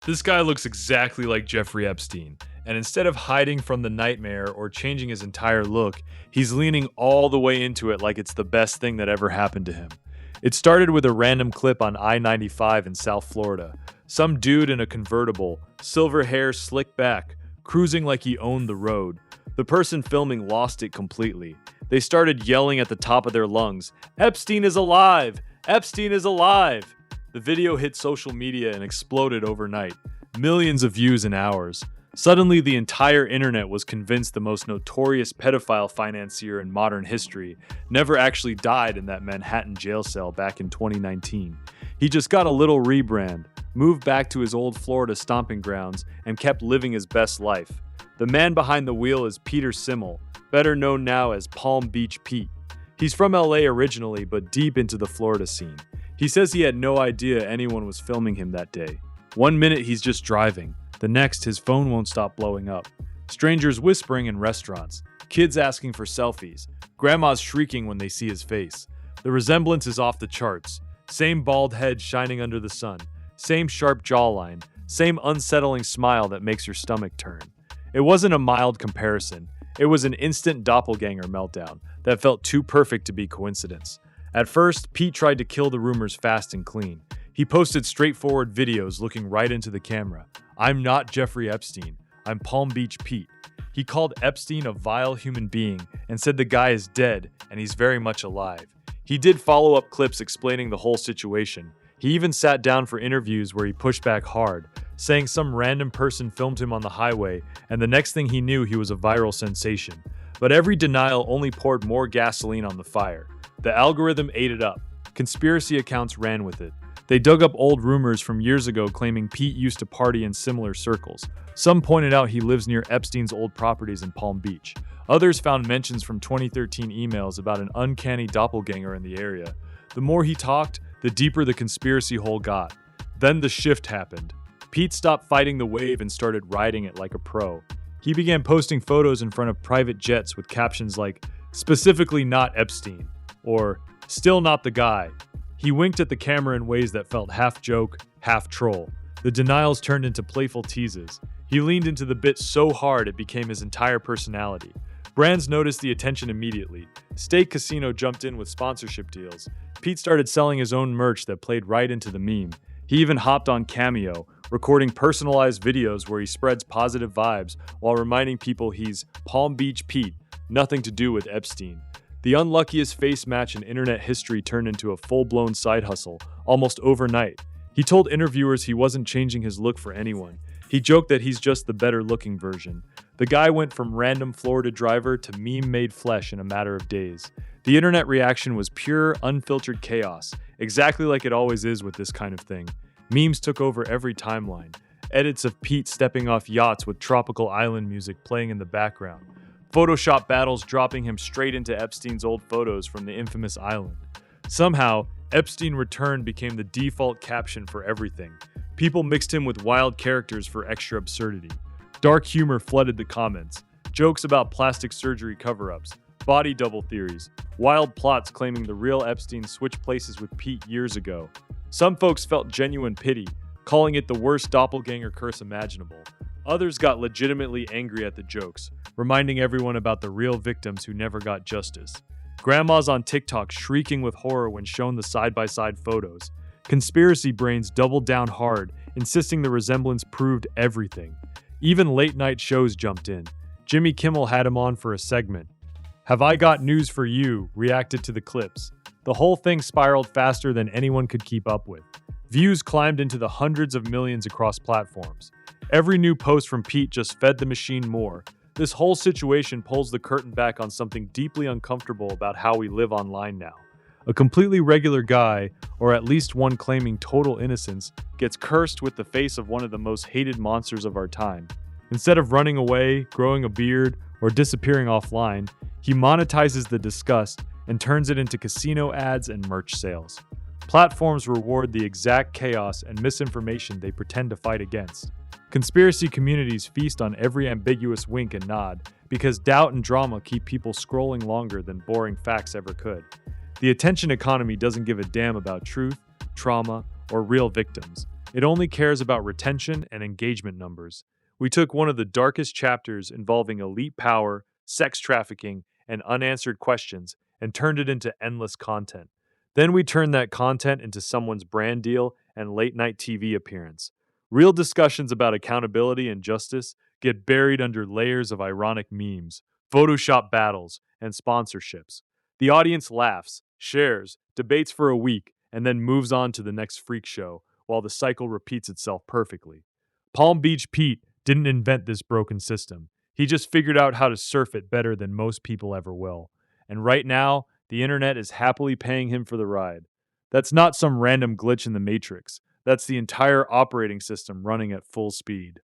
This guy looks exactly like Jeffrey Epstein, and instead of hiding from the nightmare or changing his entire look, he's leaning all the way into it like it's the best thing that ever happened to him. It started with a random clip on I-95 in South Florida. Some dude in a convertible, silver hair slicked back, cruising like he owned the road. The person filming lost it completely. They started yelling at the top of their lungs, "Epstein is alive! Epstein is alive!" The video hit social media and exploded overnight. Millions of views in hours. Suddenly, the entire internet was convinced the most notorious pedophile financier in modern history never actually died in that Manhattan jail cell back in 2019. He just got a little rebrand, moved back to his old Florida stomping grounds, and kept living his best life. The man behind the wheel is Peter Kimmel, better known now as Palm Beach Pete. He's from LA originally, but deep into the Florida scene. He says he had no idea anyone was filming him that day. One minute he's just driving, the next his phone won't stop blowing up. Strangers whispering in restaurants, kids asking for selfies, grandmas shrieking when they see his face. The resemblance is off the charts. Same bald head shining under the sun, same sharp jawline, same unsettling smile that makes your stomach turn. It wasn't a mild comparison. It was an instant doppelganger meltdown that felt too perfect to be coincidence. At first, Pete tried to kill the rumors fast and clean. He posted straightforward videos looking right into the camera. "I'm not Jeffrey Epstein. I'm Palm Beach Pete." He called Epstein a vile human being and said the guy is dead and he's very much alive. He did follow-up clips explaining the whole situation. He even sat down for interviews where he pushed back hard, saying some random person filmed him on the highway, and the next thing he knew, he was a viral sensation. But every denial only poured more gasoline on the fire. The algorithm ate it up. Conspiracy accounts ran with it. They dug up old rumors from years ago claiming Pete used to party in similar circles. Some pointed out he lives near Epstein's old properties in Palm Beach. Others found mentions from 2013 emails about an uncanny doppelganger in the area. The more he talked, the deeper the conspiracy hole got. Then the shift happened. Pete stopped fighting the wave and started riding it like a pro. He began posting photos in front of private jets with captions like, "Specifically not Epstein," or "Still not the guy." He winked at the camera in ways that felt half joke, half troll. The denials turned into playful teases. He leaned into the bit so hard it became his entire personality. Brands noticed the attention immediately. State Casino jumped in with sponsorship deals. Pete started selling his own merch that played right into the meme. He even hopped on Cameo, recording personalized videos where he spreads positive vibes while reminding people he's Palm Beach Pete, nothing to do with Epstein. The unluckiest face match in internet history turned into a full-blown side hustle, almost overnight. He told interviewers he wasn't changing his look for anyone. He joked that he's just the better-looking version. The guy went from random Florida driver to meme-made flesh in a matter of days. The internet reaction was pure, unfiltered chaos, exactly like it always is with this kind of thing. Memes took over every timeline. Edits of Pete stepping off yachts with tropical island music playing in the background. Photoshop battles dropping him straight into Epstein's old photos from the infamous island. Somehow, Epstein returned became the default caption for everything. People mixed him with wild characters for extra absurdity. Dark humor flooded the comments. Jokes about plastic surgery cover-ups, body double theories, wild plots claiming the real Epstein switched places with Pete years ago. Some folks felt genuine pity, calling it the worst doppelganger curse imaginable. Others got legitimately angry at the jokes, reminding everyone about the real victims who never got justice. Grandmas on TikTok shrieking with horror when shown the side-by-side photos. Conspiracy brains doubled down hard, insisting the resemblance proved everything. Even late-night shows jumped in. Jimmy Kimmel had him on for a segment. "Have I Got News for You?" reacted to the clips. The whole thing spiraled faster than anyone could keep up with. Views climbed into the hundreds of millions across platforms. Every new post from Pete just fed the machine more. This whole situation pulls the curtain back on something deeply uncomfortable about how we live online now. A completely regular guy, or at least one claiming total innocence, gets cursed with the face of one of the most hated monsters of our time. Instead of running away, growing a beard, or disappearing offline, he monetizes the disgust and turns it into casino ads and merch sales. Platforms reward the exact chaos and misinformation they pretend to fight against. Conspiracy communities feast on every ambiguous wink and nod because doubt and drama keep people scrolling longer than boring facts ever could. The attention economy doesn't give a damn about truth, trauma, or real victims. It only cares about retention and engagement numbers. We took one of the darkest chapters involving elite power, sex trafficking, and unanswered questions and turned it into endless content. Then we turned that content into someone's brand deal and late night TV appearance. Real discussions about accountability and justice get buried under layers of ironic memes, Photoshop battles, and sponsorships. The audience laughs, shares, debates for a week, and then moves on to the next freak show while the cycle repeats itself perfectly. Palm Beach Pete didn't invent this broken system. He just figured out how to surf it better than most people ever will. And right now, the internet is happily paying him for the ride. That's not some random glitch in the matrix. That's the entire operating system running at full speed.